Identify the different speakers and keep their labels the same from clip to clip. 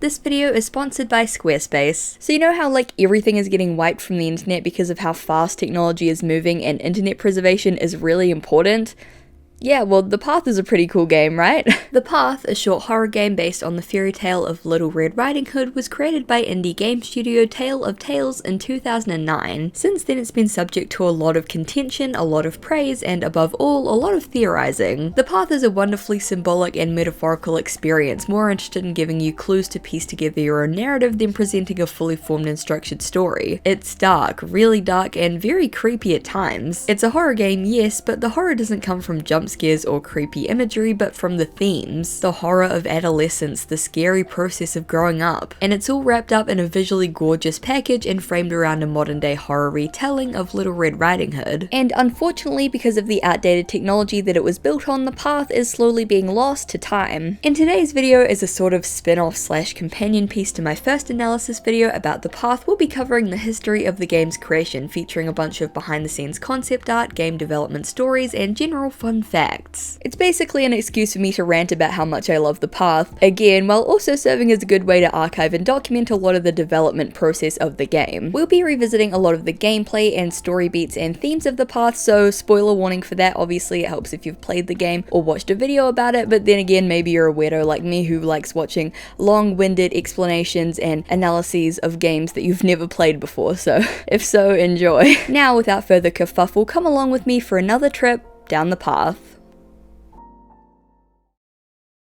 Speaker 1: This video is sponsored by Squarespace. So you know how like everything is getting wiped from the internet because of how fast technology is moving and internet preservation is really important? Yeah, well, The Path is a pretty cool game, right? The Path, a short horror game based on the fairy tale of Little Red Riding Hood, was created by indie game studio Tale of Tales in 2009. Since then, it's been subject to a lot of contention, a lot of praise, and above all, a lot of theorizing. The Path is a wonderfully symbolic and metaphorical experience, more interested in giving you clues to piece together your own narrative than presenting a fully formed and structured story. It's dark, really dark, and very creepy at times. It's a horror game, yes, but the horror doesn't come from jump scares or creepy imagery, but from the themes. The horror of adolescence, the scary process of growing up, and it's all wrapped up in a visually gorgeous package and framed around a modern day horror retelling of Little Red Riding Hood. And unfortunately, because of the outdated technology that it was built on, the path is slowly being lost to time. And today's video is a sort of spin-off slash companion piece to my first analysis video about the path. We'll be covering the history of the game's creation, featuring a bunch of behind the scenes concept art, game development stories, and general fun facts. It's basically an excuse for me to rant about how much I love the path, again, while also serving as a good way to archive and document a lot of the development process of the game. We'll be revisiting a lot of the gameplay and story beats and themes of the path, so spoiler warning for that. Obviously it helps if you've played the game or watched a video about it, but then again, maybe you're a weirdo like me who likes watching long-winded explanations and analyses of games that you've never played before, so if so, enjoy. Now, without further kerfuffle, come along with me for another trip down the path.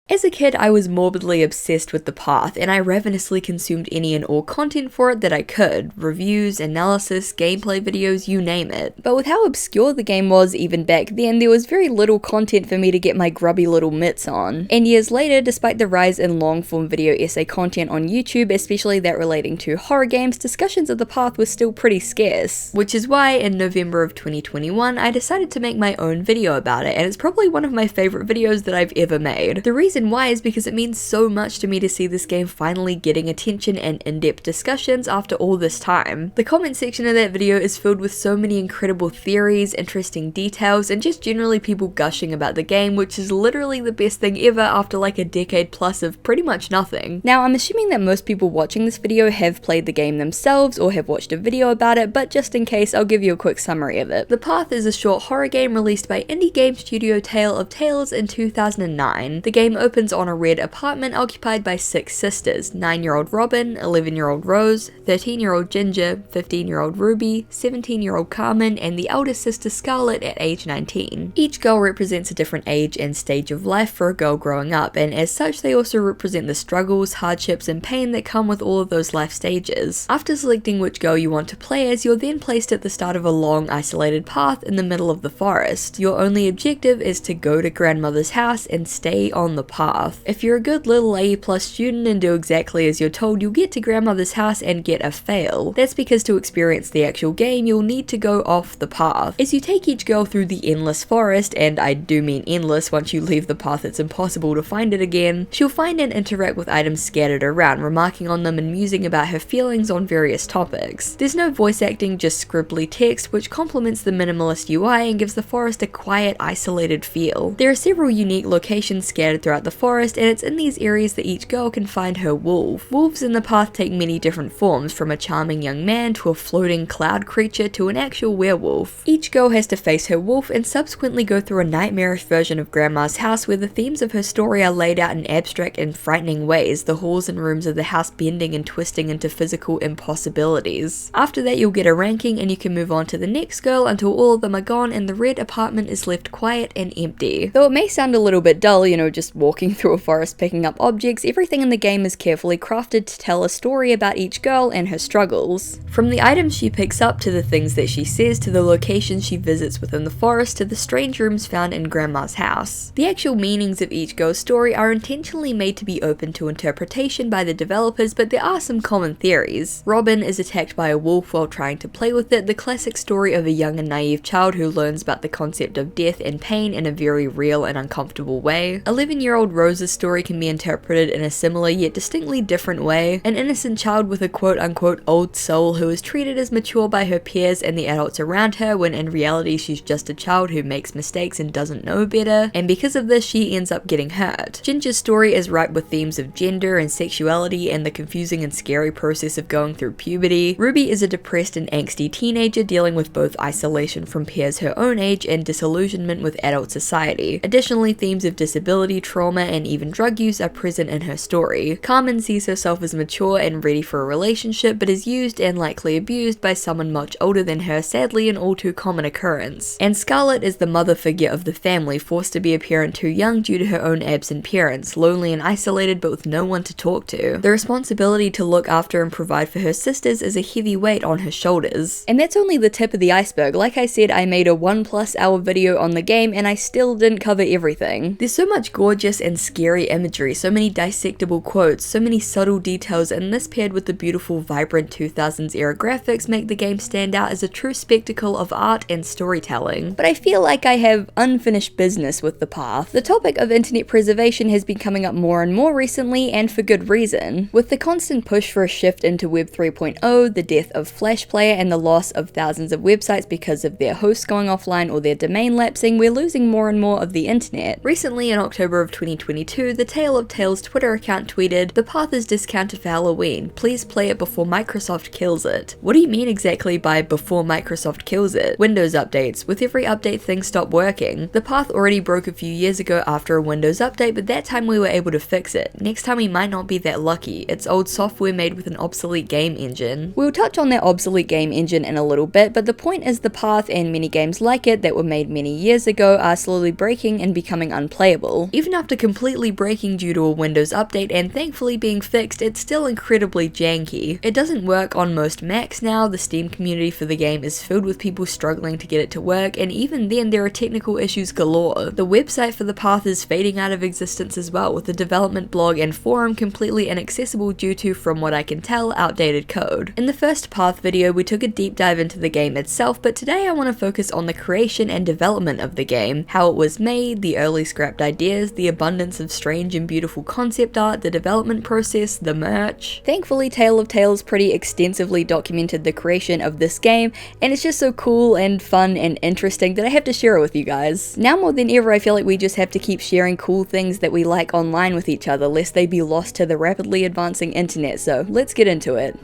Speaker 1: As a kid, I was morbidly obsessed with the path, and I ravenously consumed any and all content for it that I could. Reviews, analysis, gameplay videos, you name it. But with how obscure the game was even back then, there was very little content for me to get my grubby little mitts on. And years later, despite the rise in long-form video essay content on YouTube, especially that relating to horror games, discussions of the path were still pretty scarce. Which is why, in November of 2021, I decided to make my own video about it, and it's probably one of my favorite videos that I've ever made. The reason why is because it means so much to me to see this game finally getting attention and in-depth discussions after all this time. The comment section of that video is filled with so many incredible theories, interesting details, and just generally people gushing about the game, which is literally the best thing ever after like a decade plus of pretty much nothing. Now, I'm assuming that most people watching this video have played the game themselves or have watched a video about it, but just in case, I'll give you a quick summary of it. The Path is a short horror game released by indie game studio Tale of Tales in 2009. The game opens on a red apartment occupied by 6 sisters: 9-year-old Robin, 11-year-old Rose, 13-year-old Ginger, 15-year-old Ruby, 17-year-old Carmen, and the eldest sister Scarlet at age 19. Each girl represents a different age and stage of life for a girl growing up, and as such they also represent the struggles, hardships, and pain that come with all of those life stages. After selecting which girl you want to play as, you're then placed at the start of a long isolated path in the middle of the forest. Your only objective is to go to grandmother's house and stay on the path. If you're a good little A+ student and do exactly as you're told, you'll get to grandmother's house and get a fail. That's because to experience the actual game, you'll need to go off the path. As you take each girl through the endless forest, and I do mean endless, once you leave the path it's impossible to find it again, she'll find and interact with items scattered around, remarking on them and musing about her feelings on various topics. There's no voice acting, just scribbly text, which complements the minimalist UI and gives the forest a quiet, isolated feel. There are several unique locations scattered throughout the forest, and it's in these areas that each girl can find her wolf. Wolves in the path take many different forms, from a charming young man to a floating cloud creature to an actual werewolf. Each girl has to face her wolf and subsequently go through a nightmarish version of Grandma's house where the themes of her story are laid out in abstract and frightening ways, the halls and rooms of the house bending and twisting into physical impossibilities. After that you'll get a ranking and you can move on to the next girl until all of them are gone and the red apartment is left quiet and empty. Though it may sound a little bit dull, you know, just walking through a forest picking up objects, everything in the game is carefully crafted to tell a story about each girl and her struggles. From the items she picks up, to the things that she says, to the locations she visits within the forest, to the strange rooms found in Grandma's house. The actual meanings of each girl's story are intentionally made to be open to interpretation by the developers, but there are some common theories. Robin is attacked by a wolf while trying to play with it, the classic story of a young and naive child who learns about the concept of death and pain in a very real and uncomfortable way. 11-year-old child Rose's story can be interpreted in a similar yet distinctly different way. An innocent child with a quote-unquote old soul who is treated as mature by her peers and the adults around her, when in reality she's just a child who makes mistakes and doesn't know better, and because of this she ends up getting hurt. Ginger's story is ripe with themes of gender and sexuality and the confusing and scary process of going through puberty. Ruby is a depressed and angsty teenager dealing with both isolation from peers her own age and disillusionment with adult society. Additionally, themes of disability, trauma, and even drug use are present in her story. Carmen sees herself as mature and ready for a relationship, but is used and likely abused by someone much older than her, sadly an all too common occurrence. And Scarlett is the mother figure of the family, forced to be a parent too young due to her own absent parents, lonely and isolated but with no one to talk to. The responsibility to look after and provide for her sisters is a heavy weight on her shoulders. And that's only the tip of the iceberg. Like I said, I made a 1+ hour video on the game and I still didn't cover everything. There's so much gorgeous and scary imagery, so many dissectable quotes, so many subtle details, and this paired with the beautiful vibrant 2000s era graphics make the game stand out as a true spectacle of art and storytelling. But I feel like I have unfinished business with the path. The topic of internet preservation has been coming up more and more recently, and for good reason. With the constant push for a shift into Web 3.0, the death of Flash Player, and the loss of thousands of websites because of their hosts going offline or their domain lapsing, we're losing more and more of the internet. Recently, in October of 2022, the Tale of Tales Twitter account tweeted, "The path is discounted for Halloween. Please play it before Microsoft kills it." What do you mean exactly by before Microsoft kills it? Windows updates. With every update, things stop working. The path already broke a few years ago after a Windows update, but that time we were able to fix it. Next time we might not be that lucky. It's old software made with an obsolete game engine. We'll touch on that obsolete game engine in a little bit, but the point is the path and many games like it that were made many years ago are slowly breaking and becoming unplayable. Even after completely breaking due to a Windows update and thankfully being fixed, it's still incredibly janky. It doesn't work on most Macs now, the Steam community for the game is filled with people struggling to get it to work, and even then there are technical issues galore. The website for the path is fading out of existence as well, with the development blog and forum completely inaccessible due to, from what I can tell, outdated code. In the first path video we took a deep dive into the game itself, but today I want to focus on the creation and development of the game, how it was made, the early scrapped ideas, the abundance of strange and beautiful concept art, the development process, the merch. Thankfully, Tale of Tales pretty extensively documented the creation of this game, and it's just so cool and fun and interesting that I have to share it with you guys. Now more than ever, I feel like we just have to keep sharing cool things that we like online with each other, lest they be lost to the rapidly advancing internet, so let's get into it.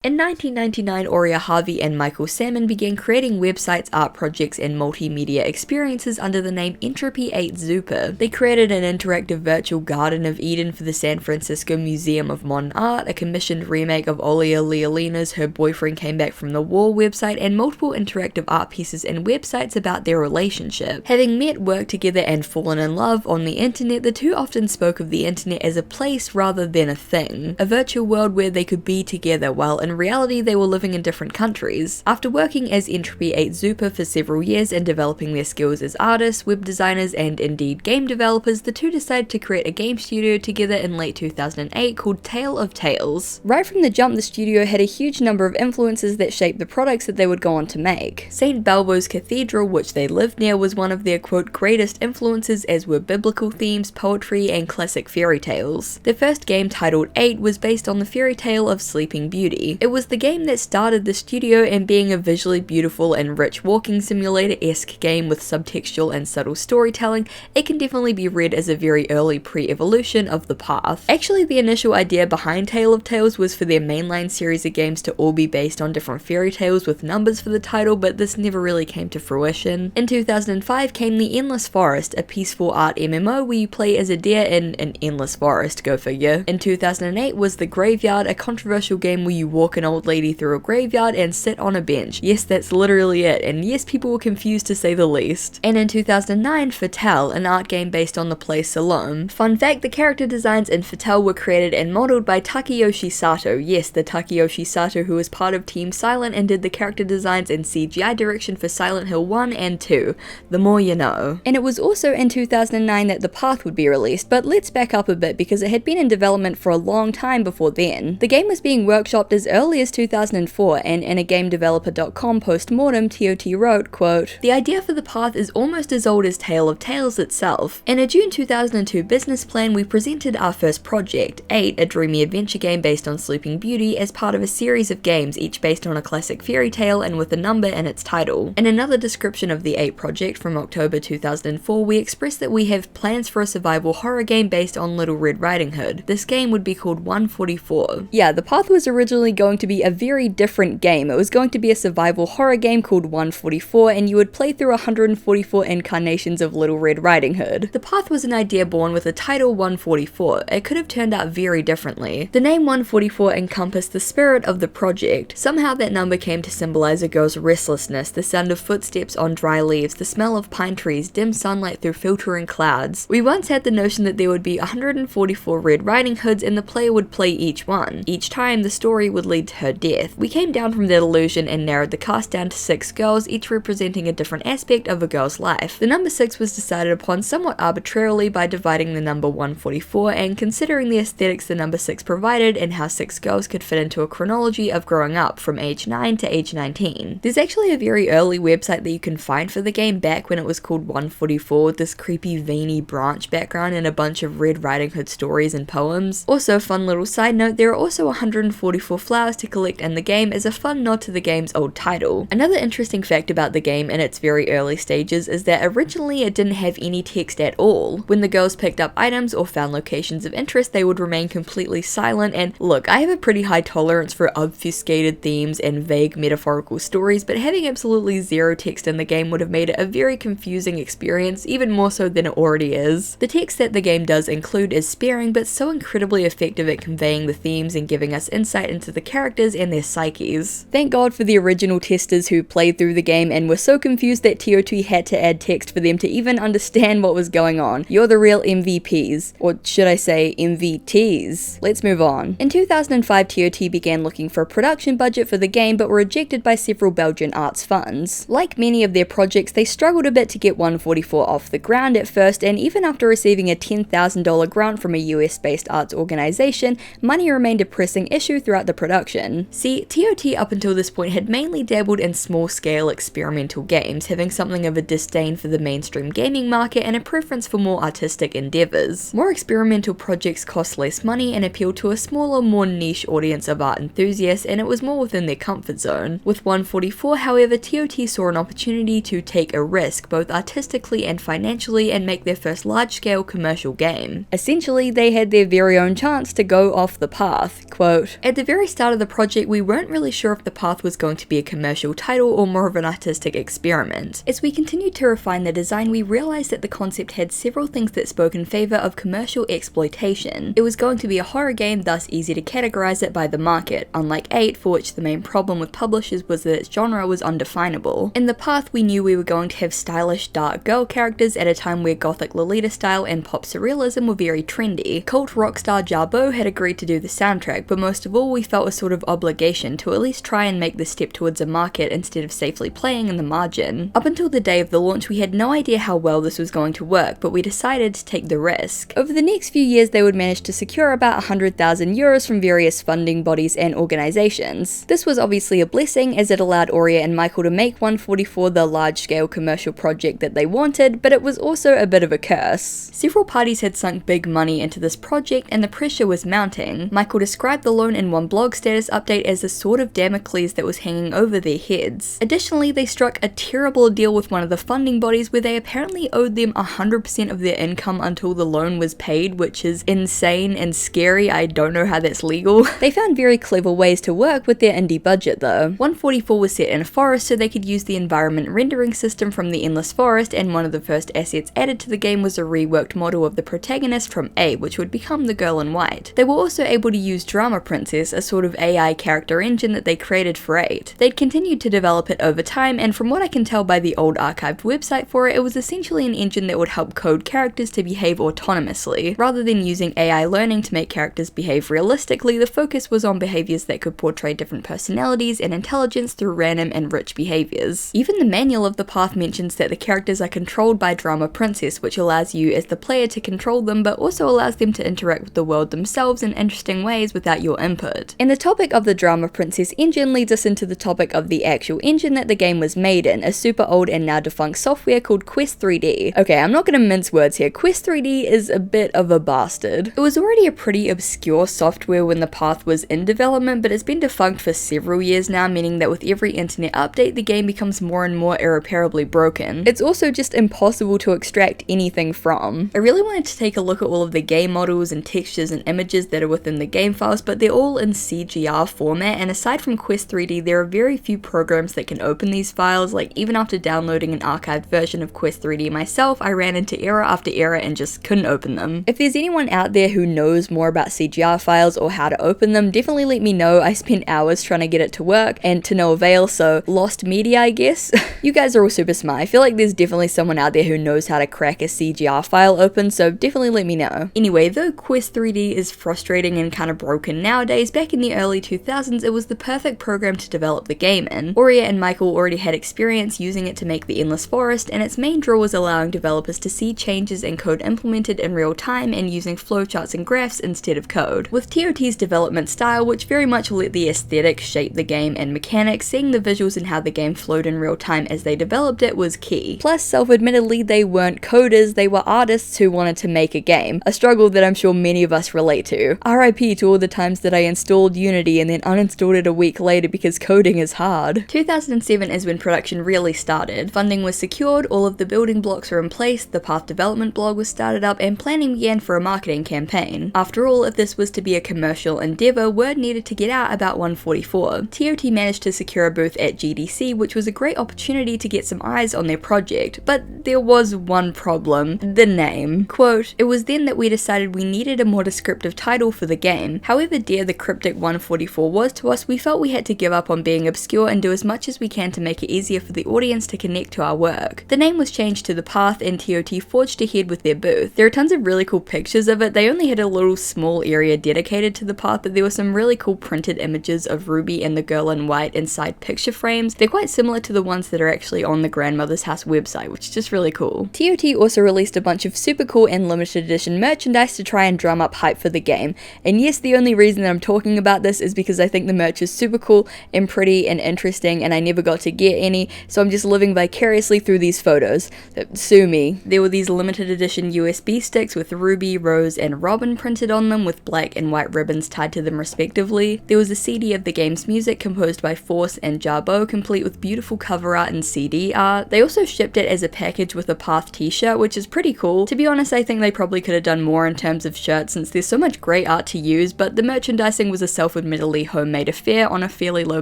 Speaker 1: In 1999, Aurea Harvey and Michael Salmon began creating websites, art projects, and multimedia experiences under the name Entropy 8 Zupa. They created an interactive virtual Garden of Eden for the San Francisco Museum of Modern Art, a commissioned remake of Olia Leolina's Her Boyfriend Came Back from the War website, and multiple interactive art pieces and websites about their relationship. Having met, worked together, and fallen in love on the internet, the two often spoke of the internet as a place rather than a thing, a virtual world where they could be together while in reality they were living in different countries. After working as Entropy 8 Zupa for several years and developing their skills as artists, web designers, and indeed game developers, the two decided to create a game studio together in late 2008 called Tale of Tales. Right from the jump, the studio had a huge number of influences that shaped the products that they would go on to make. St. Balbo's Cathedral, which they lived near, was one of their quote greatest influences, as were biblical themes, poetry, and classic fairy tales. Their first game, titled 8, was based on the fairy tale of Sleeping Beauty. It was the game that started the studio, and being a visually beautiful and rich walking simulator-esque game with subtextual and subtle storytelling, it can definitely be read as a very early pre-evolution of the path. Actually, the initial idea behind Tale of Tales was for their mainline series of games to all be based on different fairy tales with numbers for the title, but this never really came to fruition. In 2005 came The Endless Forest, a peaceful art MMO where you play as a deer in an endless forest, go figure. In 2008 was The Graveyard, a controversial game where you walk an old lady through a graveyard and sit on a bench. Yes, that's literally it, and yes, people were confused to say the least. And in 2009, Fatale, an art game based on the play Salome. Fun fact, the character designs in Fatale were created and modeled by Takeyoshi Sato. Yes, the Takeyoshi Sato who was part of Team Silent and did the character designs and CGI direction for Silent Hill 1 and 2. The more you know. And it was also in 2009 that The Path would be released, but let's back up a bit because it had been in development for a long time before then. The game was being workshopped as early as 2004, and in a GameDeveloper.com post-mortem, TOT wrote, quote, "The idea for the path is almost as old as Tale of Tales itself. In a June 2002 business plan, we presented our first project, 8, a dreamy adventure game based on Sleeping Beauty, as part of a series of games, each based on a classic fairy tale and with a number in its title. In another description of the 8 project from October 2004, we expressed that we have plans for a survival horror game based on Little Red Riding Hood. This game would be called 144. Yeah, the path was originally going to be a very different game. It was going to be a survival horror game called 144, and you would play through 144 incarnations of Little Red Riding Hood. The path was an idea born with the title 144. It could have turned out very differently. The name 144 encompassed the spirit of the project. Somehow that number came to symbolize a girl's restlessness, the sound of footsteps on dry leaves, the smell of pine trees, dim sunlight through filtering clouds. We once had the notion that there would be 144 Red Riding Hoods and the player would play each one. Each time, the story would lead to her death. We came down from that illusion and narrowed the cast down to 6 girls, each representing a different aspect of a girl's life. The number 6 was decided upon somewhat arbitrarily by dividing the number 144 and considering the aesthetics the number 6 provided and how 6 girls could fit into a chronology of growing up from age 9 to age 19. There's actually a very early website that you can find for the game back when it was called 144 with this creepy veiny branch background and a bunch of Red Riding Hood stories and poems. Also, fun little side note, there are also 144 flowers to collect in the game as a fun nod to the game's old title. Another interesting fact about the game in its very early stages is that originally it didn't have any text at all. When the girls picked up items or found locations of interest, they would remain completely silent, and look, I have a pretty high tolerance for obfuscated themes and vague metaphorical stories, but having absolutely zero text in the game would have made it a very confusing experience, even more so than it already is. The text that the game does include is sparing, but so incredibly effective at conveying the themes and giving us insight into the characters and their psyches. Thank God for the original testers who played through the game and were so confused that TOT had to add text for them to even understand what was going on. You're the real MVPs, or should I say MVTs. Let's move on. In 2005, TOT began looking for a production budget for the game, but were rejected by several Belgian arts funds. Like many of their projects, they struggled a bit to get 144 off the ground at first, and even after receiving a $10,000 grant from a US-based arts organization, money remained a pressing issue throughout the production. See, TOT up until this point had mainly dabbled in small-scale experimental games, having something of a disdain for the mainstream gaming market and a preference for more artistic endeavors. More experimental projects cost less money and appealed to a smaller, more niche audience of art enthusiasts, and it was more within their comfort zone. With 144, however, TOT saw an opportunity to take a risk, both artistically and financially, and make their first large-scale commercial game. Essentially, they had their very own chance to go off the path. Quote, "At the very start of the project, we weren't really sure if the path was going to be a commercial title or more of an artistic experiment. As we continued to refine the design, we realized that the concept had several things that spoke in favor of commercial exploitation. It was going to be a horror game, thus easy to categorize it by the market, unlike 8, for which the main problem with publishers was that its genre was undefinable. In the path, we knew we were going to have stylish, dark girl characters at a time where gothic Lolita style and pop surrealism were very trendy. Cult rock star Jarbo had agreed to do the soundtrack, but most of all, we felt a sort of obligation to at least try and make the step towards a market instead of safely playing in the margin. Up until the day of the launch, we had no idea how well this was going to work, but we decided to take the risk. Over the next few years, they would manage to secure about 100,000 euros from various funding bodies and organizations. This was obviously a blessing, as it allowed Aurea and Michael to make 144 the large-scale commercial project that they wanted, but it was also a bit of a curse. Several parties had sunk big money into this project, and the pressure was mounting. Michael described the loan in one blog status update as a sword of Damocles that was hanging over their heads. Additionally, they struck a terrible deal with one of the funding bodies where they apparently owed them 100% of their income until the loan was paid, which is insane and scary. I don't know how that's legal. They found very clever ways to work with their indie budget though. 144 was set in a forest, so they could use the environment rendering system from the Endless Forest, and one of the first assets added to the game was a reworked model of the protagonist from A, which would become the girl in white. They were also able to use Drama Princess, a sort of AI character engine that they created for 8. They'd continued to develop it over time, and from what I can tell by the old archived website for it, it was essentially an engine that would help code characters to behave autonomously. Rather than using AI learning to make characters behave realistically, the focus was on behaviors that could portray different personalities and intelligence through random and rich behaviors. Even the manual of the path mentions that the characters are controlled by Drama Princess, which allows you as the player to control them, but also allows them to interact with the world themselves in interesting ways without your input. And the topic of the Drama Princess engine leads us into the topic of the actual engine that the game was made in, a super old and now defunct software called Quest 3D. Okay, I'm not gonna mince words here, Quest 3D is a bit of a bastard. It was already a pretty obscure software when the path was in development, but it's been defunct for several years now, meaning that with every internet update, the game becomes more and more irreparably broken. It's also just impossible to extract anything from. I really wanted to take a look at all of the game models and textures and images that are within the game files, but they're all in CGR format, and aside from Quest 3D, there are very few programs that can open these files. Like, even after downloading an archived version of Quest 3D myself, I ran into error after error and just couldn't open them. If there's anyone out there who knows more about CGR files or how to open them, definitely let me know. I spent hours trying to get it to work and to no avail, so lost media, I guess. You guys are all super smart. I feel like there's definitely someone out there who knows how to crack a CGR file open, so definitely let me know. Anyway, though Quest 3D is frustrating and kind of broken nowadays, back in the early 2000s it was the perfect program to develop the game in. Aurea and Michael already had experience using it to make the Endless Forest, and its main draw was allowing developers to see changes in code implemented in real time and using flowcharts and graphs instead of code. With TOT's development style, which very much let the aesthetic shape the game and mechanics, seeing the visuals and how the game flowed in real time as they developed it was key. Plus, self-admittedly, they weren't coders, they were artists who wanted to make a game, a struggle that I'm sure many of us relate to. RIP to all the times that I installed Unity and then uninstalled it a week later because coding is hard. 2007 is when production really started. Funding was secured, all of the building blocks were in place, the path development blog was started up, and planning began for a marketing campaign. After all, if this was to be a commercial endeavor, word needed to get out about 144. TOT managed to secure a booth at GDC, which was a great opportunity to get some eyes on their project, but there was one problem: the name. Quote, "It was then that we decided we needed a more descriptive title for the game. However dear the cryptic 144 was to us, we felt we had to give up on being obscure and do as much as we can to make it easier for the audience to connect to our work." The name was changed to The Path, and TOT forged ahead with their booth. There are tons of really cool pictures of it. They only had a little small area dedicated to the path, but there were some really cool printed images of Ruby and the girl in white inside picture frames. They're quite similar to the ones that are actually on the Grandmother's House website, which is just really cool. TOT also released a bunch of super cool and limited edition merchandise to try and drum up hype for the game. And yes, the only reason that I'm talking about this is because I think the merch is super cool and pretty and interesting, and I never got to get any, so I'm just living vicariously through these photos. Sue me. There were these limited edition USB sticks with Ruby, Rose, and Robin printed on them with black and white ribbons tied to them respectively. There was a CD of the game's music composed by Force and Jarbo, complete with beautiful cover art and CD art. They also shipped it as a package with a Path t-shirt, which is pretty cool. To be honest, I think they probably could have done more in terms of shirts since there's so much great art to use, but the merchandising was a self-admittedly homemade affair on a fairly low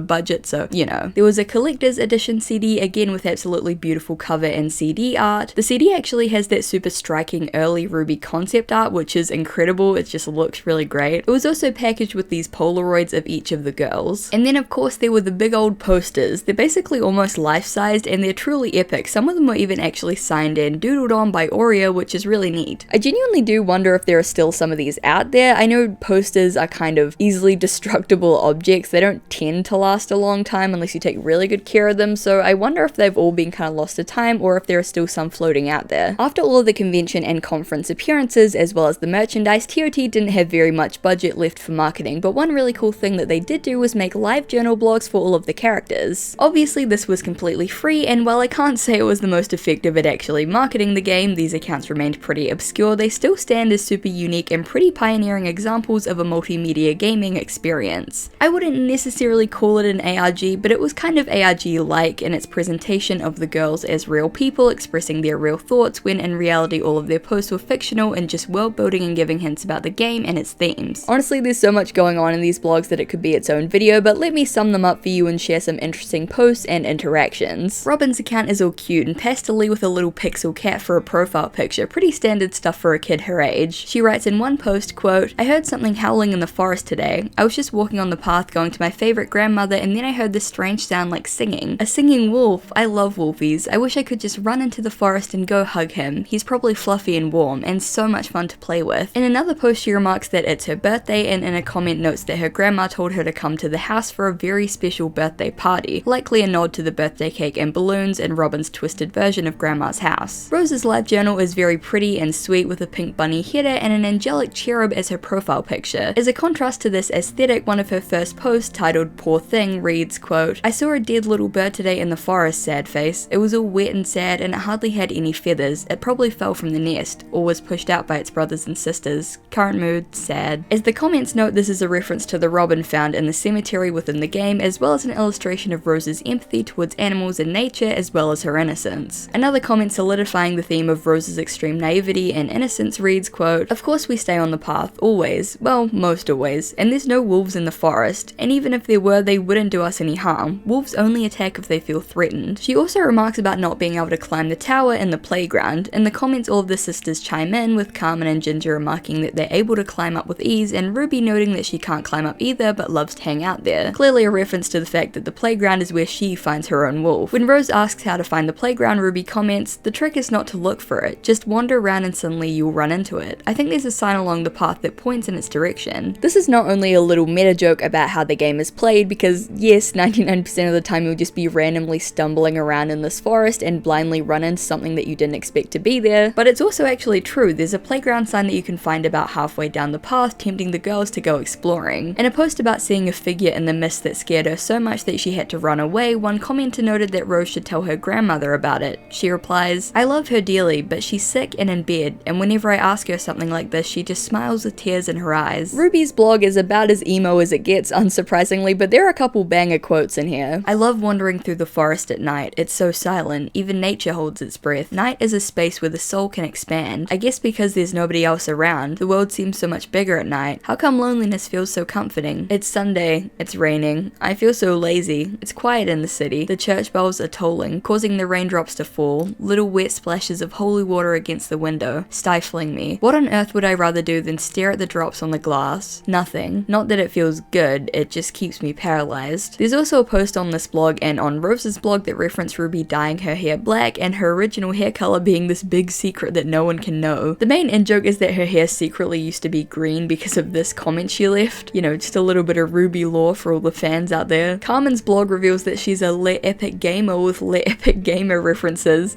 Speaker 1: budget, so you know. There was a collector's edition CD, again with absolutely beautiful cover and CD art. The CD actually has that super striking early Ruby concept art, which is incredible. It just looks really great. It was also packaged with these Polaroids of each of the girls. And then of course there were the big old posters. They're basically almost life-sized and they're truly epic. Some of them were even actually signed and doodled on by Aurea, which is really neat. I genuinely do wonder if there are still some of these out there. I know posters are kind of easily destructible objects. They don't tend to last a long time unless you take really good care of them, so I wonder if they've all been kind of lost to time or if there are still some floating out there. After all of the convention and conference appearances as well as the merchandise, TOT didn't have very much budget left for marketing, but one really cool thing that they did do was make Livejournal blogs for all of the characters. Obviously this was completely free, and while I can't say it was the most effective at actually marketing the game, these accounts remained pretty obscure, they still stand as super unique and pretty pioneering examples of a multimedia gaming experience. I wouldn't necessarily call it an ARG, but it was kind of ARG-like in its presentation of the girls as real people expressing their real thoughts, when in reality all of their posts were fictional and just world building and giving hints about the game and its themes. Honestly, there's so much going on in these blogs that it could be its own video, but let me sum them up for you and share some interesting posts and interactions. Robin's account is all cute and pastel-y with a little pixel cat for a profile picture, pretty standard stuff for a kid her age. She writes in one post, quote, "I heard something howling in the forest today. I was just walking on the path going to my favorite grandmother, and then I heard this strange sound like singing. A singing wolf. I love wolfies. I wish I could just run into the forest and go hug him. He's probably fluffy and warm and so much fun to play with." In another post she remarks that it's her birthday, and in a comment notes that her grandma told her to come to the house for a very special birthday party, likely a nod to the birthday cake and balloons in Robin's twisted version of Grandma's house. Rose's live journal is very pretty and sweet with a pink bunny header and an angelic cherub as her profile picture. As a contrast to this aesthetic, critic, one of her first posts titled "Poor Thing" reads, quote, "I saw a dead little bird today in the forest, sad face. It was all wet and sad and it hardly had any feathers. It probably fell from the nest, or was pushed out by its brothers and sisters. Current mood, sad." As the comments note, this is a reference to the robin found in the cemetery within the game, as well as an illustration of Rose's empathy towards animals and nature, as well as her innocence. Another comment solidifying the theme of Rose's extreme naivety and innocence reads, quote, "Of course we stay on the path, always. Well, most always. And there's no wolves in the forest. And even if there were, they wouldn't do us any harm. Wolves only attack if they feel threatened." She also remarks about not being able to climb the tower in the playground. In the comments, all of the sisters chime in, with Carmen and Ginger remarking that they're able to climb up with ease, and Ruby noting that she can't climb up either but loves to hang out there. Clearly a reference to the fact that the playground is where she finds her own wolf. When Rose asks how to find the playground, Ruby comments, "The trick is not to look for it. Just wander around and suddenly you'll run into it. I think there's a sign along the path that points in its direction." This is not only a little meta joke about how the game is played, because yes, 99% of the time you'll just be randomly stumbling around in this forest and blindly run into something that you didn't expect to be there, but it's also actually true. There's a playground sign that you can find about halfway down the path, tempting the girls to go exploring. In a post about seeing a figure in the mist that scared her so much that she had to run away, one commenter noted that Rose should tell her grandmother about it. She replies, "I love her dearly, but she's sick and in bed, and whenever I ask her something like this, she just smiles with tears in her eyes." Ruby's blog is about as emo as it gets, unsurprisingly, but there are a couple banger quotes in here. "I love wandering through the forest at night. It's so silent. Even nature holds its breath. Night is a space where the soul can expand. I guess because there's nobody else around. The world seems so much bigger at night. How come loneliness feels so comforting? It's Sunday. It's raining. I feel so lazy. It's quiet in the city. The church bells are tolling, causing the raindrops to fall. Little wet splashes of holy water against the window, stifling me. What on earth would I rather do than stare at the drops on the glass? Nothing. Not that it feels good, it just keeps me paralyzed." There's also a post on this blog and on Rose's blog that reference Ruby dyeing her hair black and her original hair color being this big secret that no one can know. The main in-joke is that her hair secretly used to be green because of this comment she left. You know, just a little bit of Ruby lore for all the fans out there. Carmen's blog reveals that she's a Let Epic Gamer with Let Epic Gamer references.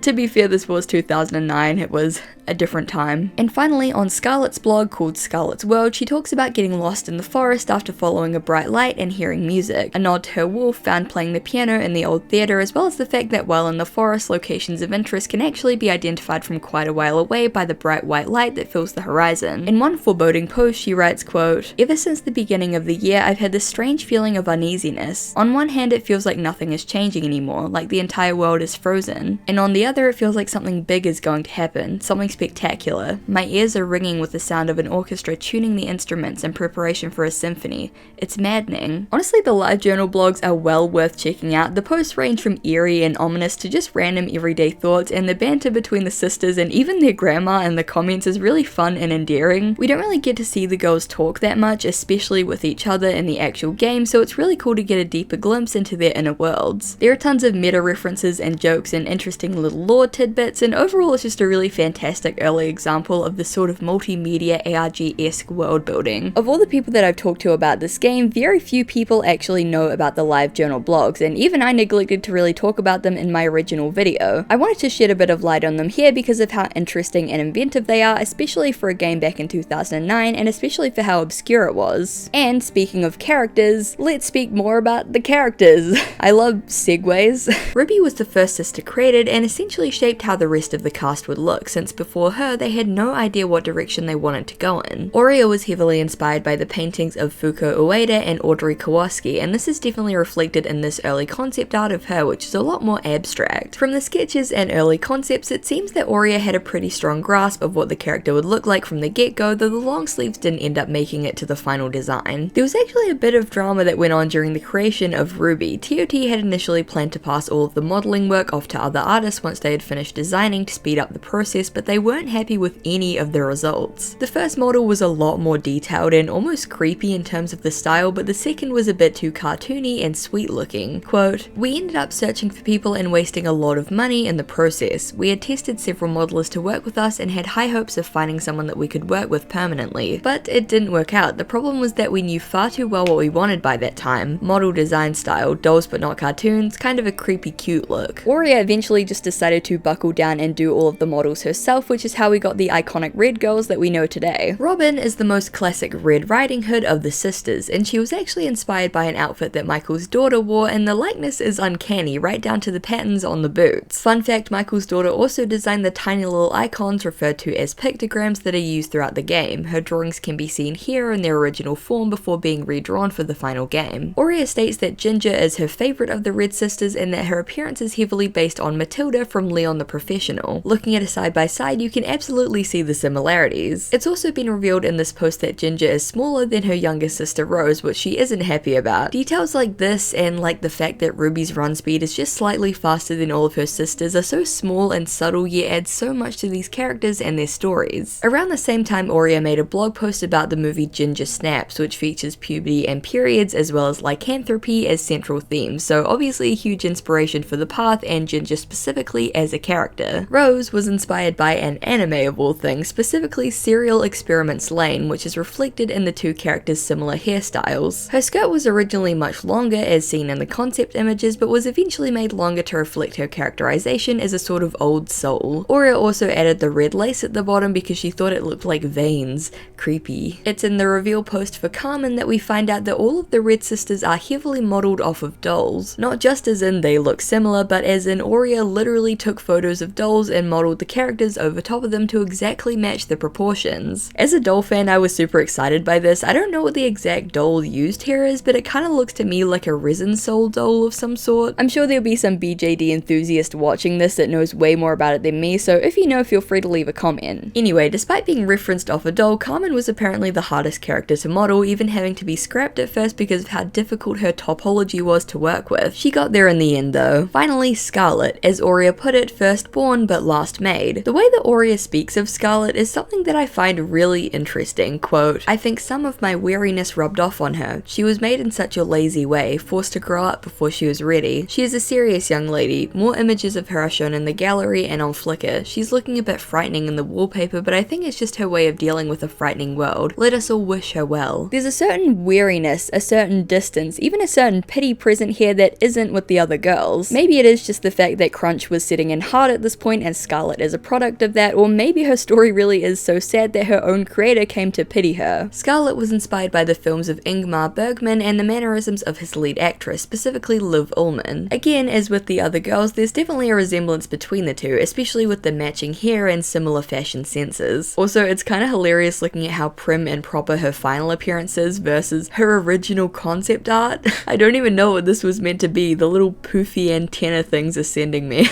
Speaker 1: To be fair, this was 2009, it was a different time. And finally, on Scarlett's blog called Scarlett's World, she talks about getting lost in the forest after following a bright light and hearing music, a nod to her wolf found playing the piano in the old theatre, as well as the fact that while in the forest, locations of interest can actually be identified from quite a while away by the bright white light that fills the horizon. In one foreboding post, she writes, quote, "Ever since the beginning of the year, I've had this strange feeling of uneasiness. On one hand, it feels like nothing is changing anymore, like the entire world is frozen. And on the other, it feels like something big is going to happen, something spectacular. My ears are ringing with the sound of an orchestra tuning the instruments in preparation for a symphony. It's maddening." Honestly, the Livejournal blogs are well worth checking out. The posts range from eerie and ominous to just random everyday thoughts, and the banter between the sisters and even their grandma in the comments is really fun and endearing. We don't really get to see the girls talk that much, especially with each other in the actual game, so it's really cool to get a deeper glimpse into their inner worlds. There are tons of meta references and jokes and interesting little lore tidbits, and overall it's just a really fantastic early example of the sort of multimedia ARG-esque world building. Of all the people that I've talked to about this game, very few people actually know about the Livejournal blogs, and even I neglected to really talk about them in my original video. I wanted to shed a bit of light on them here because of how interesting and inventive they are, especially for a game back in 2009, and especially for how obscure it was. And speaking of characters, let's speak more about the characters. I love segues. Ruby was the first sister created and essentially shaped how the rest of the cast would look, since before her they had no idea what direction they wanted to go in. Oria was heavily inspired by the paintings of Fuko Ueda and Audrey Kowalski, and this is definitely reflected in this early concept art of her, which is a lot more abstract. From the sketches and early concepts, it seems that Oria had a pretty strong grasp of what the character would look like from the get-go, though the long sleeves didn't end up making it to the final design. There was actually a bit of drama that went on during the creation of Ruby. TOT had initially planned to pass all of the modeling work off to other artists once they had finished designing to speed up the process, but they weren't happy with any of the results. The first model was a lot more detailed and almost creepy in terms of the style, but the second was a bit too cartoony and sweet looking. Quote, "We ended up searching for people and wasting a lot of money in the process. We had tested several modelers to work with us and had high hopes of finding someone that we could work with permanently, but it didn't work out. The problem was that we knew far too well what we wanted by that time. Model design style, dolls but not cartoons, kind of a creepy cute look." Oria eventually just decided to buckle down and do all of the models herself, which is how we got the iconic red girls that we know today. Robin is the most classic Red Riding Hood outfit of the sisters, and she was actually inspired by an outfit that Michael's daughter wore, and the likeness is uncanny, right down to the patterns on the boots. Fun fact, Michael's daughter also designed the tiny little icons referred to as pictograms that are used throughout the game. Her drawings can be seen here in their original form before being redrawn for the final game. Aurea states that Ginger is her favorite of the Red sisters and that her appearance is heavily based on Matilda from Leon the Professional. Looking at a side by side, you can absolutely see the similarities. It's also been revealed in this post that Ginger is smaller than her younger sister Rose, which she isn't happy about. Details like this, and like the fact that Ruby's run speed is just slightly faster than all of her sisters, are so small and subtle yet add so much to these characters and their stories. Around the same time, Aurea made a blog post about the movie Ginger Snaps, which features puberty and periods as well as lycanthropy as central themes, so obviously a huge inspiration for the path and Ginger specifically as a character. Rose was inspired by an anime of all things, specifically Serial Experiments Lane, which is reflected in the two characters' similar hairstyles. Her skirt was originally much longer as seen in the concept images, but was eventually made longer to reflect her characterization as a sort of old soul. Aurea also added the red lace at the bottom because she thought it looked like veins. Creepy. It's in the reveal post for Carmen that we find out that all of the Red sisters are heavily modeled off of dolls. Not just as in they look similar, but as in Aurea literally took photos of dolls and modeled the characters over top of them to exactly match the proportions. As a doll fan, I was super excited by this. I don't know what the exact doll used here is, but it kind of looks to me like a resin soul doll of some sort. I'm sure there'll be some BJD enthusiast watching this that knows way more about it than me, so if you know, feel free to leave a comment. Anyway, despite being referenced off a doll, Carmen was apparently the hardest character to model, even having to be scrapped at first because of how difficult her topology was to work with. She got there in the end though. Finally, Scarlet, as Aurea put it, first born but last made. The way that Aurea speaks of Scarlet is something that I find really interesting. Quote, "I think some of my weariness rubbed off on her. She was made in such a lazy way, forced to grow up before she was ready. She is a serious young lady. More images of her are shown in the gallery and on Flickr. She's looking a bit frightening in the wallpaper, but I think it's just her way of dealing with a frightening world. Let us all wish her well." There's a certain weariness, a certain distance, even a certain pity present here that isn't with the other girls. Maybe it is just the fact that Crunch was sitting in hard at this point and Scarlet is a product of that, or maybe her story really is so sad that her own creator came to pity her. Scarlet was inspired by the films of Ingmar Bergman and the mannerisms of his lead actress, specifically Liv Ullmann. Again, as with the other girls, there's definitely a resemblance between the two, especially with the matching hair and similar fashion senses. Also, it's kind of hilarious looking at how prim and proper her final appearance is versus her original concept art. I don't even know what this was meant to be, the little poofy antenna things are sending me.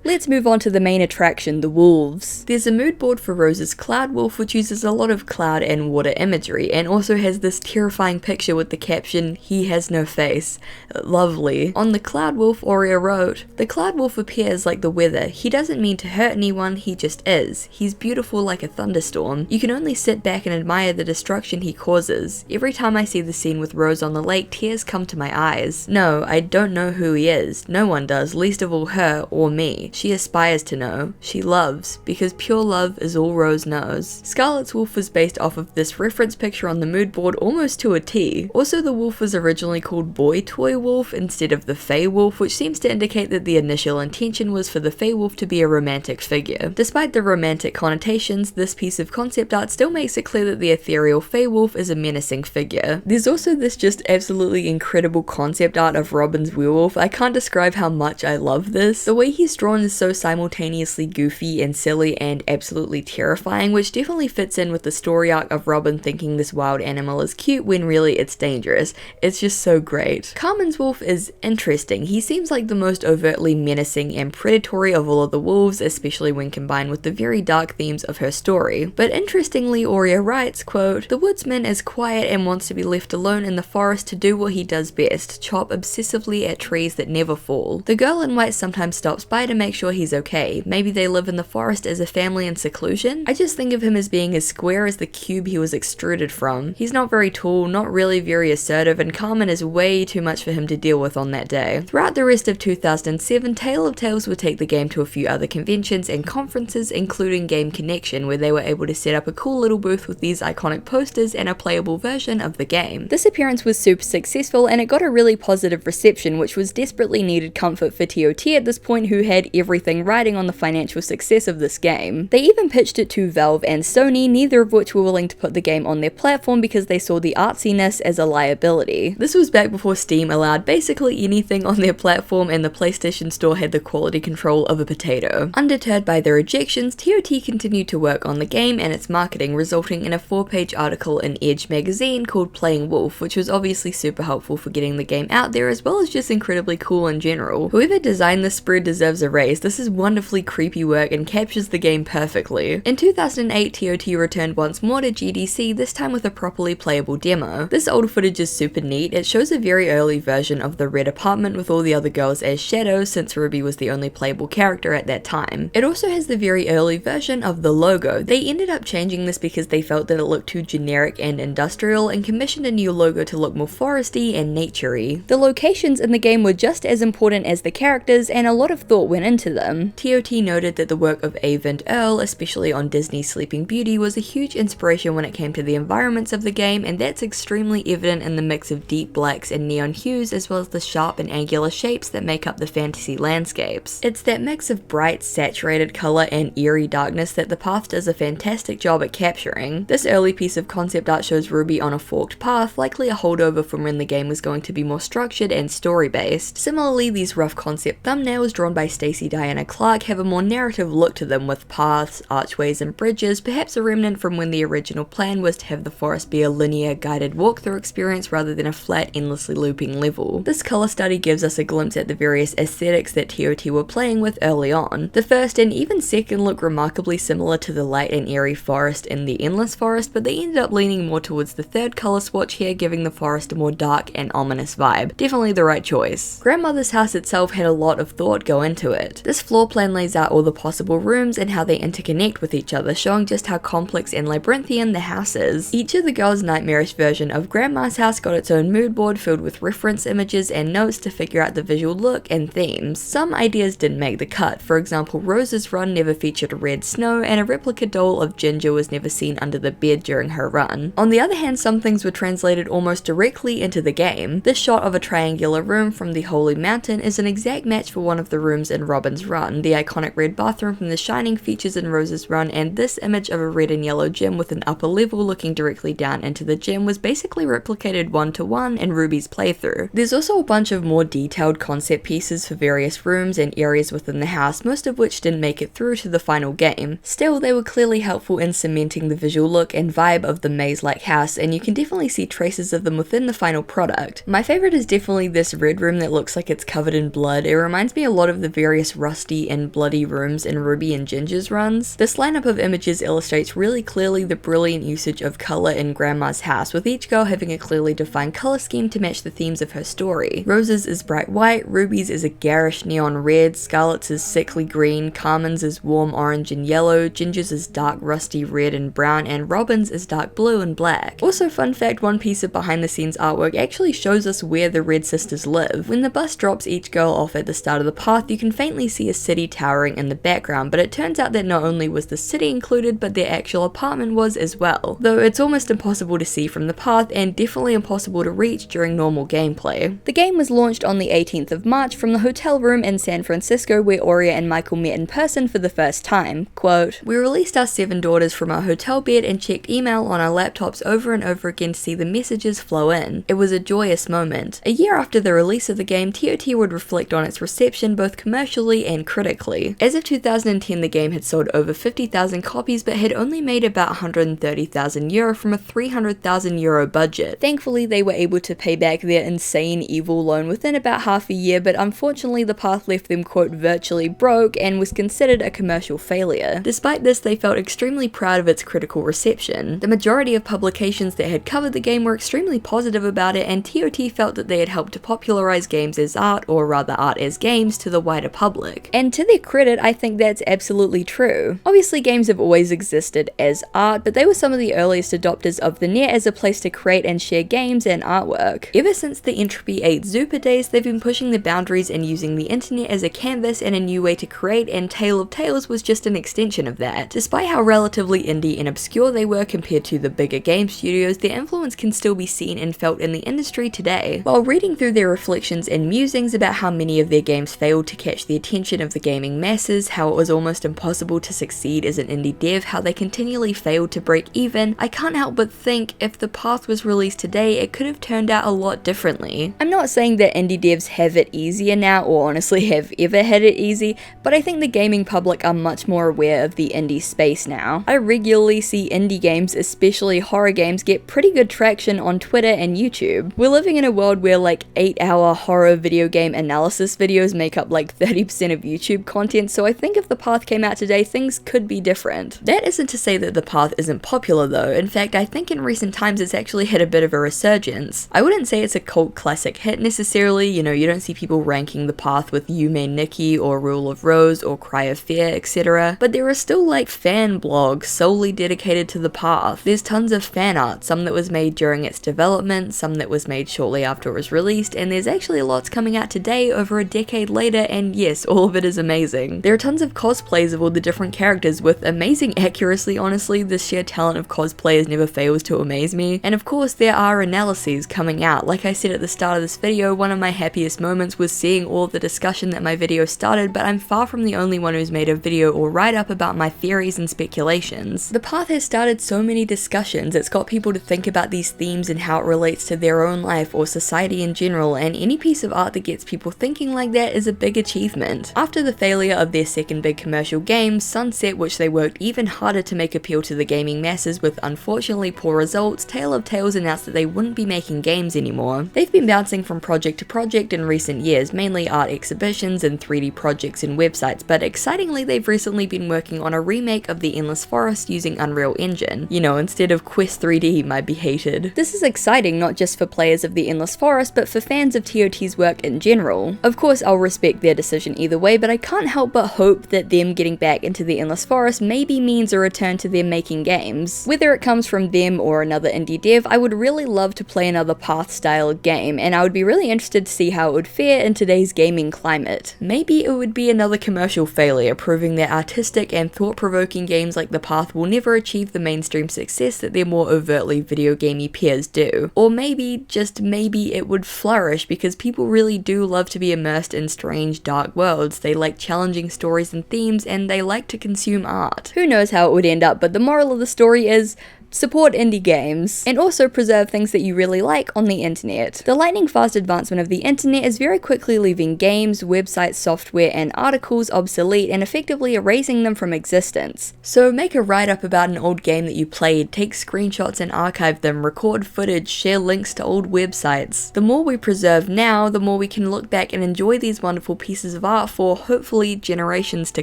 Speaker 1: Let's move on to the main attraction, the wolves. There's a mood board for Rose's Cloud Wolf, which uses a lot of cloud and water imagery, and also has this terrifying picture with the caption, "He has no face." Lovely. On the Cloud Wolf, Aurea wrote, "The Cloud Wolf appears like the weather. He doesn't mean to hurt anyone, he just is. He's beautiful like a thunderstorm. You can only sit back and admire the destruction he causes. Every time I see the scene with Rose on the lake, tears come to my eyes. No, I don't know who he is. No one does, least of all her or me. She aspires to know. She loves, because pure love is all Rose knows." Scarlet's wolf was based off of this reference picture on the mood board almost to a T. Also, the wolf was originally called Boy Toy Wolf instead of the Fey Wolf, which seems to indicate that the initial intention was for the Fey Wolf to be a romantic figure. Despite the romantic connotations, this piece of concept art still makes it clear that the ethereal Fey Wolf is a menacing figure. There's also this just absolutely incredible concept art of Robin's werewolf. I can't describe how much I love this. The way he's drawn is so simultaneously goofy and silly and absolutely terrifying, which definitely fits in with the story arc of Robin thinking this wild animal is cute when really it's dangerous. It's just so great. Carmen's wolf is interesting. He seems like the most overtly menacing and predatory of all of the wolves, especially when combined with the very dark themes of her story. But interestingly, Aurea writes, quote, "The woodsman is quiet and wants to be left alone in the forest to do what he does best, chop obsessively at trees that never fall. The girl in white sometimes stops by to make sure he's okay. Maybe they live in the forest as a family in seclusion. I just think of him as being as square as the cube he was extruded from. He's not very tall, not really very assertive, and Carmen is way too much for him to deal with on that day." Throughout the rest of 2007, Tale of Tales would take the game to a few other conventions and conferences, including Game Connection, where they were able to set up a cool little booth with these iconic posters and a playable version of the game. This appearance was super successful and it got a really positive reception, which was desperately needed comfort for TOT at this point, who had everything riding on the financial success of this game. They even pitched it to Valve and Sony, neither of which were willing to put the game on their platform because they saw the artsiness as a liability. This was back before Steam allowed basically anything on their platform, and the PlayStation Store had the quality control of a potato. Undeterred by their rejections, TOT continued to work on the game and its marketing, resulting in a 4-page article in Edge magazine called Playing Wolf, which was obviously super helpful for getting the game out there, as well as just incredibly cool in general. Whoever designed this spread deserves a raise. This is wonderfully creepy work and captures the game perfectly. In 2008, TOT returned once more to GDC, this time with a properly playable demo. This old footage is super neat. It shows a very early version of the red apartment with all the other girls as shadows, since Ruby was the only playable character at that time. It also has the very early version of the logo. They ended up changing this because they felt that it looked too generic and industrial, and commissioned a new logo to look more foresty and naturey. The locations in the game were just as important as the characters, and a lot of thought went into them. TOT noted that the work of Avent Earl, especially on Disney's Sleeping Beauty, was a huge inspiration when it came to the environments of the game, and that's extremely evident in the mix of deep blacks and neon hues, as well as the sharp and angular shapes that make up the fantasy landscapes. It's that mix of bright, saturated color and eerie darkness that the path does a fantastic job at capturing. This early piece of concept art shows Ruby on a forked path, likely a holdover from when the game was going to be more structured and story-based. Similarly, these rough concept thumbnails drawn by Stacey Diana Clark have a more narrative look to them, with paths, archways, and bridges, perhaps a remnant from when the original plan was to have the forest be a linear, guided walkthrough experience rather than a flat, endlessly looping level. This color study gives us a glimpse at the various aesthetics that TOT were playing with early on. The first and even second look remarkably similar to the light and airy forest in the Endless Forest, but they ended up leaning more towards the third color swatch here, giving the forest a more dark and ominous vibe. Definitely the right choice. Grandmother's house itself had a lot of thought go into it. This floor plan lays out all the possible rooms and how they interconnect with each other, showing just how complex and labyrinthian the house is. Each of the girls' nightmarish version of Grandma's house got its own mood board filled with reference images and notes to figure out the visual look and themes. Some ideas didn't make the cut. For example, Rose's run never featured red snow, and a replica doll of Ginger was never seen under the bed during her run. On the other hand, some things were translated almost directly into the game. This shot of a triangular room from the Holy Mountain is an exact match for one of the rooms in Robin's run. The iconic red bathroom from The Shining features in Rose's run, and this image of a red and yellow gym with an upper level looking directly down into the gym was basically replicated one-to-one in Ruby's playthrough. There's also a bunch of more detailed concept pieces for various rooms and areas within the house, most of which didn't make it through to the final game. Still, they were clearly helpful in cementing the visual look and vibe of the maze-like house, and you can definitely see traces of them within the final product. My favorite is definitely this red room that looks like it's covered in blood. It reminds me a lot of the various rusty and bloody rooms in Ruby and Ginger's runs. This lineup of images illustrates really clearly the brilliant usage of color in Grandma's house, with each girl having a clearly defined color scheme to match the themes of her story. Rose's is bright white, Ruby's is a garish neon red, Scarlet's is sickly green, Carmen's is warm orange and yellow, Ginger's is dark rusty red and brown, and Robin's is dark blue and black. Also, fun fact, one piece of behind the scenes artwork actually shows us where the Red Sisters live. When the bus drops each girl off at the start of the path, you can faintly see a city towering in the background, but it turns out that not only was the city included, but their actual apartment was as well, though it's almost impossible to see from the path and definitely impossible to reach during normal gameplay. The game was launched on the 18th of March from the hotel room in San Francisco where Aurea and Michael met in person for the first time. Quote, "We released our 7 daughters from our hotel bed and checked email on our laptops over and over again to see the messages flow in. It was a joyous moment." A year after the release of the game, TOT would reflect on its reception both commercially and critically. As of 2010, the game had sold over 50,000 copies but had only made about 130,000 euro from a 300,000 euro budget. Thankfully, they were able to pay back their insane evil loan within about half a year, but unfortunately the path left them quote virtually broke and was considered a commercial failure. Despite this, they felt extremely proud of its critical reception. The majority of publications that had covered the game were extremely positive about it, and TOT felt that they had helped to popularize games as art, or rather art as games, to the wider public. And to their credit, I think that's absolutely true. Obviously, games have always existed as art, but they were some of the earliest adopters of the net as a place to create and share games and artwork. Ever since the Entropy 8 Zupa days, they've been pushing the boundaries and using the internet as a canvas and a new way to create, and Tale of Tales was just an extension of that. Despite how relatively indie and obscure they were compared to the bigger game studios, their influence can still be seen and felt in the industry today. While reading through their reflections and musings about how many of their games failed to catch the attention attention of the gaming masses, how it was almost impossible to succeed as an indie dev, how they continually failed to break even, I can't help but think if the path was released today, it could have turned out a lot differently. I'm not saying that indie devs have it easier now, or honestly have ever had it easy, but I think the gaming public are much more aware of the indie space now. I regularly see indie games, especially horror games, get pretty good traction on Twitter and YouTube. We're living in a world where like 8-hour horror video game analysis videos make up like 30% of YouTube content, so I think if the path came out today, things could be different. That isn't to say that the path isn't popular though. In fact, I think in recent times it's actually had a bit of a resurgence. I wouldn't say it's a cult classic hit necessarily, you know, you don't see people ranking the path with You May Nikki or Rule of Rose or Cry of Fear, etc. But there are still like fan blogs solely dedicated to the path. There's tons of fan art, some that was made during its development, some that was made shortly after it was released, and there's actually lots coming out today over a decade later, and yes, all of it is amazing. There are tons of cosplays of all the different characters with amazing accuracy, honestly. The sheer talent of cosplayers never fails to amaze me. And of course there are analyses coming out. Like I said at the start of this video, one of my happiest moments was seeing all the discussion that my video started, but I'm far from the only one who's made a video or write-up about my theories and speculations. The path has started so many discussions, it's got people to think about these themes and how it relates to their own life or society in general, and any piece of art that gets people thinking like that is a big achievement. After the failure of their second big commercial game, Sunset, which they worked even harder to make appeal to the gaming masses with unfortunately poor results, Tale of Tales announced that they wouldn't be making games anymore. They've been bouncing from project to project in recent years, mainly art exhibitions and 3D projects and websites, but excitingly they've recently been working on a remake of The Endless Forest using Unreal Engine. You know, instead of Quest 3D might be hated. This is exciting not just for players of The Endless Forest, but for fans of TOT's work in general. Of course, I'll respect their decision either way, but I can't help but hope that them getting back into The Endless Forest maybe means a return to them making games. Whether it comes from them or another indie dev, I would really love to play another Path-style game, and I would be really interested to see how it would fare in today's gaming climate. Maybe it would be another commercial failure, proving that artistic and thought-provoking games like The Path will never achieve the mainstream success that their more overtly video gamey peers do. Or maybe, just maybe, it would flourish because people really do love to be immersed in strange, dark worlds. They like challenging stories and themes, and they like to consume art. Who knows how it would end up, but the moral of the story is, support indie games, and also preserve things that you really like on the internet. The lightning fast advancement of the internet is very quickly leaving games, websites, software, and articles obsolete and effectively erasing them from existence. So make a write-up about an old game that you played, take screenshots and archive them, record footage, share links to old websites. The more we preserve now, the more we can look back and enjoy these wonderful pieces of art for, hopefully, generations to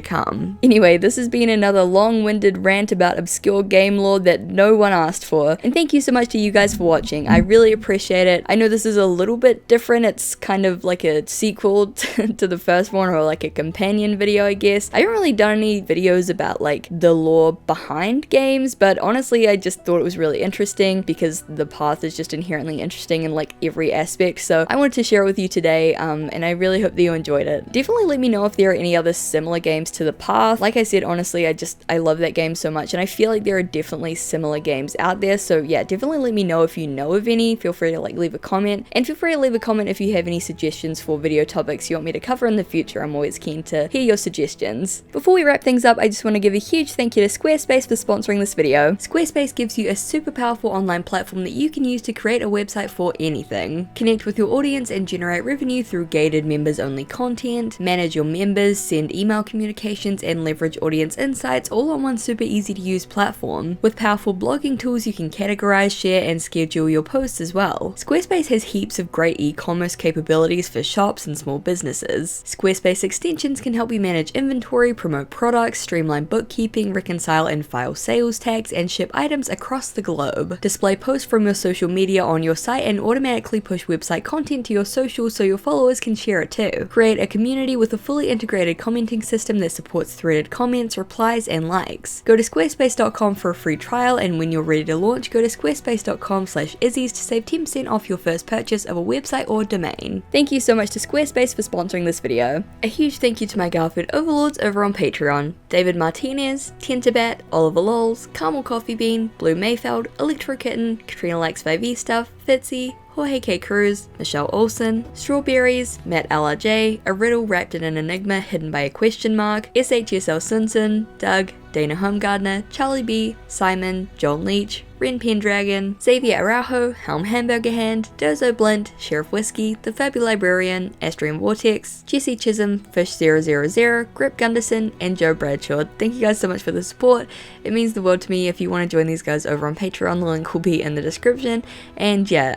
Speaker 1: come. Anyway, this has been another long-winded rant about obscure game lore that no one asked for, and thank you so much to you guys for watching. I really appreciate it. I know this is a little bit different, it's kind of like a sequel to the first one, or like a companion video, I guess. I haven't really done any videos about like the lore behind games, but honestly I just thought it was really interesting because the path is just inherently interesting in like every aspect, so I wanted to share it with you today, and I really hope that you enjoyed it. Definitely let me know if there are any other similar games to the path. Like I said, honestly, I love that game so much, and I feel like there are definitely similar games out there, so yeah, definitely let me know if you know of any. Feel free to like leave a comment, and feel free to leave a comment if you have any suggestions for video topics you want me to cover in the future. I'm always keen to hear your suggestions. Before we wrap things up, I just want to give a huge thank you to Squarespace for sponsoring this video. Squarespace gives you a super powerful online platform that you can use to create a website for anything. Connect with your audience and generate revenue through gated members only content, manage your members, send email communications, and leverage audience insights all on one super easy to use platform. With powerful blogging tools, you can categorize, share, and schedule your posts as well. Squarespace has heaps of great e-commerce capabilities for shops and small businesses. Squarespace extensions can help you manage inventory, promote products, streamline bookkeeping, reconcile and file sales tags, and ship items across the globe. Display posts from your social media on your site and automatically push website content to your socials so your followers can share it too. Create a community with a fully integrated commenting system that supports threaded comments, replies, and likes. Go to squarespace.com for a free trial, and when you're ready to launch, go to squarespace.com/izzies to save 10% off your first purchase of a website or domain. Thank you so much to Squarespace for sponsoring this video. A huge thank you to my Garfield overlords over on Patreon: David Martinez, Tentabat, Oliver Lols, Caramel Coffee Bean, Blue Mayfeld, Electro Kitten, Katrina Likes 5e Stuff, Fitzy, Jorge K. Cruz, Michelle Olsen, Strawberries, Matt LRJ, A Riddle Wrapped in an Enigma Hidden by a Question Mark, SHSL Simpson, Doug, Dana Homegardner, Charlie B, Simon, John Leach, Ren Pendragon, Xavier Araujo, Helm Hamburger Hand, Dozo Blint, Sheriff Whiskey, The Fabu Librarian, Astrian Vortex, Jesse Chisholm, Fish000, Grip Gunderson, and Joe Bradshaw. Thank you guys so much for the support. It means the world to me. If you want to join these guys over on Patreon, the link will be in the description. And yeah,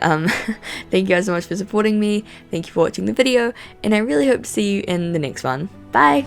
Speaker 1: thank you guys so much for supporting me. Thank you for watching the video, and I really hope to see you in the next one. Bye!